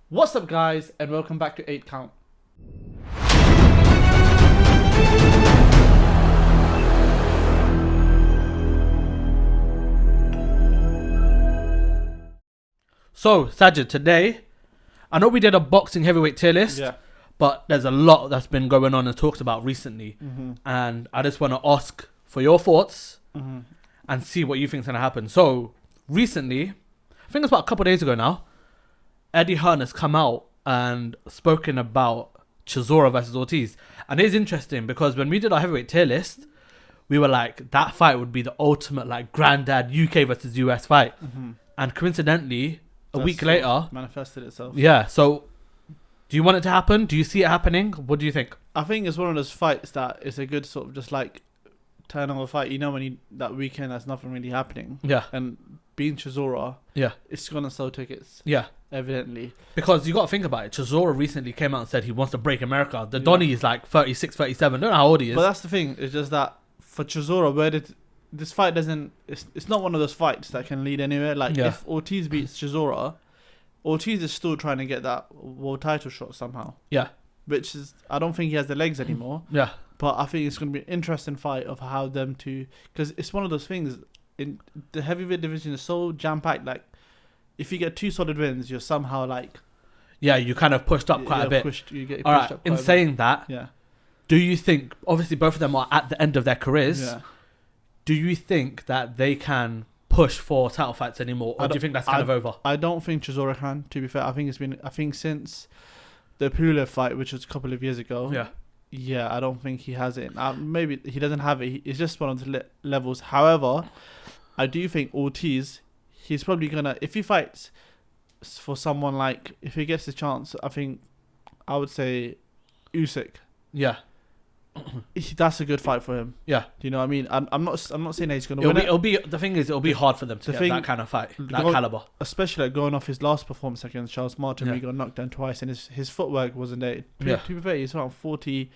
What's up, guys, and welcome back to 8 Count. So, Sajid, today, I know we did a boxing heavyweight tier list, but there's a lot that's been going on and talked about recently, and I just want to ask for your thoughts and see what you think is going to happen. So, recently, I think it's about a couple of days ago now, Eddie Hearn has come out and spoken about Chisora versus Ortiz. And it's interesting because when we did our heavyweight tier list, we were like, that fight would be the ultimate like granddad UK versus US fight. And coincidentally, a week later, manifested itself. Yeah. So do you want it to happen? Do you see it happening? What do you think? I think it's one of those fights that is a good sort of just like turnover fight. You know, when that weekend there's nothing really happening. Yeah. And being Chisora, it's gonna sell tickets. Yeah. Evidently. Because you got to think about it. Chisora recently came out and said he wants to break America. The Donny is like 36, 37. Don't know how old he is. But that's the thing. It's just that for Chisora, this fight doesn't... It's not one of those fights that can lead anywhere. Like, if Ortiz beats Chisora, Ortiz is still trying to get that world title shot somehow. Yeah. Which is... I don't think he has the legs anymore. Yeah. But I think it's going to be an interesting fight of how them two... Because it's one of those things... In the heavyweight division is so jam-packed. Like, if you get 2 solid wins, you're somehow like... Yeah, you kind of pushed up quite a bit. You get pushed Alright, up quite in saying that, yeah. Do you think... Obviously, both of them are at the end of their careers. Yeah. Do you think that they can push for title fights anymore? Or do you think that's kind of over? I don't think Chisora can, to be fair. I think since the Pulev fight, which was a couple of years ago... Yeah, I don't think he has it. Maybe he doesn't have it. It's just one of the levels. However, I do think Ortiz, he's probably going to... If he fights for someone like... If he gets the chance, I would say Usyk. Yeah. That's a good fight for him. Yeah. Do you know what I mean? I'm not saying that he's going to win it. The thing is, it'll be hard for them to get that kind of fight, that caliber. Especially like going off his last performance against Charles Martin, where he got knocked down twice, and his footwork wasn't there. To be fair, he's around 40.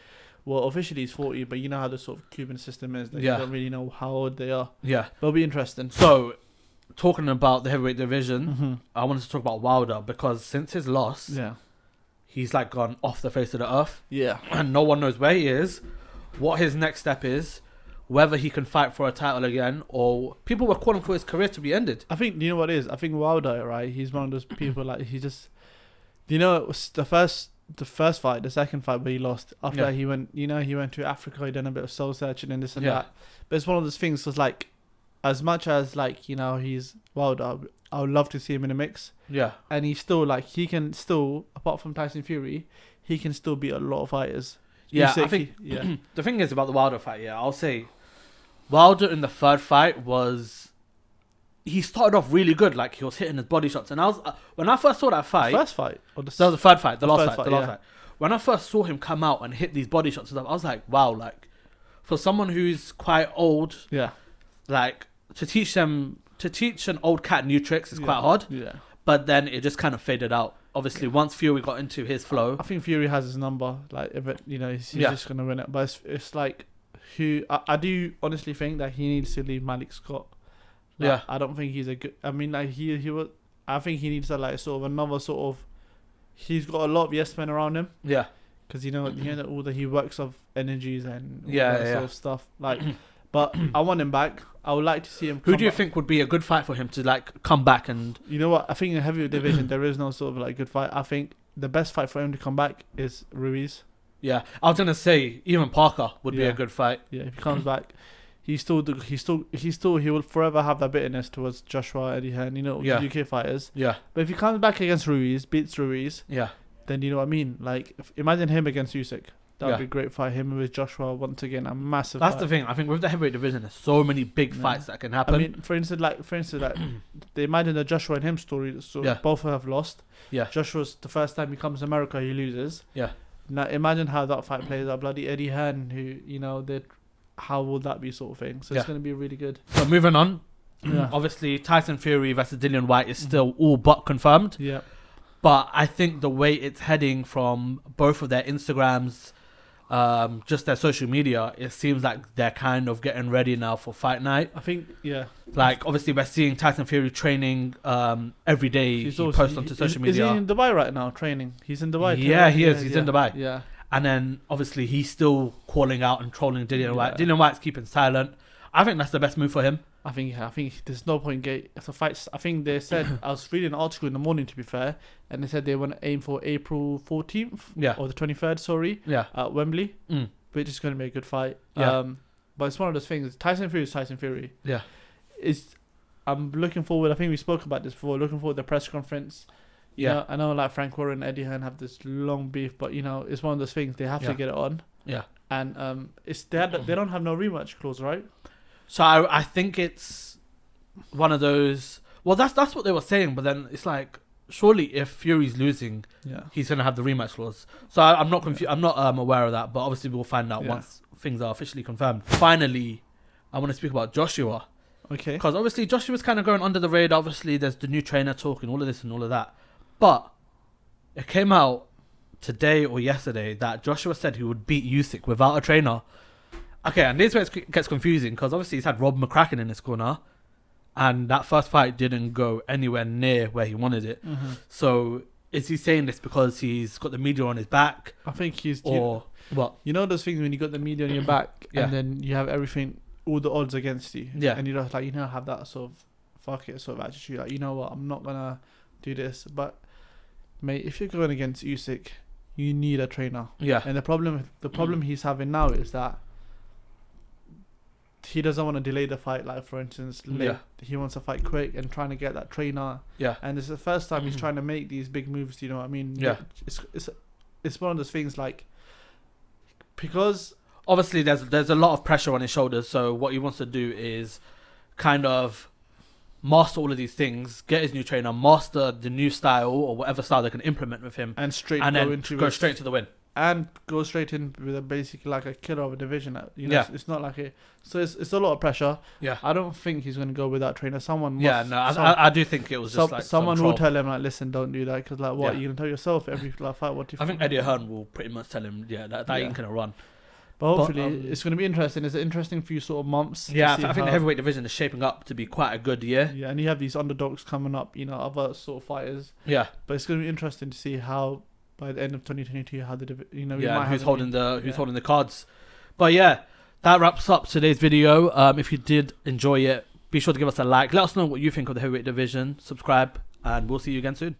Well, officially he's 40, but you know how the sort of Cuban system is. That you don't really know how old they are. Yeah. But it'll be interesting. So, talking about the heavyweight division, I wanted to talk about Wilder, because since his loss, he's like gone off the face of the earth. Yeah. And no one knows where he is, what his next step is, whether he can fight for a title again, or people were calling for his career to be ended. I think, you know what it is? I think Wilder, right? He's one of those people, like, he just... You know, it was the first fight, the second fight where he lost. After that, he went to Africa, he done a bit of soul searching and this and that. But it's one of those things, was like, as much as, like, you know, he's Wilder, I would love to see him in a mix. Yeah. And he's still, like, he can still, apart from Tyson Fury, he can still beat a lot of fighters. Yeah, I think the thing is about the Wilder fight, I'll say Wilder in the third fight he started off really good, like he was hitting his body shots, and I was when I first saw that fight, first fight or the third fight, the last fight. When I first saw him come out and hit these body shots and stuff, I was like, wow, like for someone who's quite old, like to teach an old cat new tricks is quite hard. Yeah, but then it just kind of faded out. Obviously, once Fury got into his flow, I think Fury has his number. Like, if it, you know, he's just gonna win it. But it's like, I do honestly think that he needs to leave Malik Scott. Like, I don't think he's a good. I mean, like he was. I think he needs to like sort of another sort of. He's got a lot of yes men around him. Yeah, because you know all that he works off energies and all that sort of stuff. Like, but I want him back. I would like to see him. Who do you think would be a good fight for him to like come back and? You know what? I think in the heavyweight division there is no sort of like good fight. I think the best fight for him to come back is Ruiz. Yeah, I was gonna say even Parker would be a good fight. Yeah, if he comes back, he will forever have that bitterness towards Joshua, Eddie Hearn, you know, UK fighters. Yeah. But if he comes back against Ruiz, beats Ruiz, then you know what I mean. Like, imagine him against Usyk. That would be a great fight. Him with Joshua once again, a massive. That's fight. the thing. I think with the heavyweight division, there's so many big fights that can happen. I mean, for instance, they imagine the Joshua and him story. So both have lost. Yeah. Joshua's the first time he comes to America, he loses. Yeah. Now imagine how that fight plays out. Bloody Eddie Hearn, who how will that be, sort of thing. So it's going to be really good. So moving on. Obviously, Tyson Fury versus Dillian Whyte is still all but confirmed. Yeah. But I think the way it's heading from both of their Instagrams, just their social media, it seems like they're kind of getting ready now for fight night. I think, yeah. Like, obviously, we're seeing Tyson Fury training every day. He posts onto social media. Is he in Dubai right now training? He's in Dubai. Yeah, he is. He's in Dubai. Yeah. And then, obviously, he's still calling out and trolling Dillian White. Dillian White's keeping silent. I think that's the best move for him. I think there's no point if the fights. I think they said I was reading an article in the morning, to be fair, and they said they want to aim for April 14th, or the 23rd, sorry, at Wembley, which is going to be a good fight. But it's one of those things. Tyson Fury is Tyson Fury. Yeah, I'm looking forward. I think we spoke about this before. Looking forward to the press conference. Yeah, I know like Frank Warren and Eddie Hearn have this long beef, but it's one of those things they have to get it on. Yeah, and they don't have no rematch clause, right? So I think it's one of those. Well, that's what they were saying, but then it's like, surely if Fury's losing, he's gonna have the rematch clause. So I'm not confused. I'm not aware of that, but obviously we'll find out once things are officially confirmed. Finally, I want to speak about Joshua. Okay. Because obviously Joshua's kind of going under the radar. Obviously, there's the new trainer talk and all of this and all of that, but it came out today or yesterday that Joshua said he would beat Usyk without a trainer. Okay, and this is where it gets confusing, because obviously he's had Rob McCracken in his corner, and that first fight didn't go anywhere near where he wanted it. Mm-hmm. So is he saying this because he's got the media on his back? I think he's... what? You know those things when you got the media on your back, and then you have everything, all the odds against you, and you just like, have that sort of fuck it sort of attitude, like, you know what, I'm not gonna do this. But mate, if you're going against Usyk, you need a trainer. Yeah. And the problem he's having now is that he doesn't want to delay the fight. Like, for instance, he wants to fight quick and trying to get that trainer. Yeah. And this is the first time he's trying to make these big moves. You know what I mean? Yeah. It's one of those things, like, because obviously there's a lot of pressure on his shoulders. So what he wants to do is kind of master all of these things, get his new trainer, master the new style or whatever style they can implement with him, and go straight to the win. And go straight in with a basically like a killer of a division. It's not like it's a lot of pressure. Yeah, I don't think he's going to go without trainer. I do think it was just like someone will tell him, like, listen, don't do that, because like, what you gonna tell yourself every like, fight? What do you? I think Eddie Hearn will pretty much tell him, that ain't gonna run. But hopefully it's going to be interesting. It's an interesting few sort of months. Yeah, I think the heavyweight division is shaping up to be quite a good year. Yeah, and you have these underdogs coming up, other sort of fighters. Yeah, but it's going to be interesting to see how, by the end of 2022, how who's holding the cards. But yeah, that wraps up today's video. If you did enjoy it, be sure to give us a like. Let us know what you think of the heavyweight division. Subscribe, and we'll see you again soon.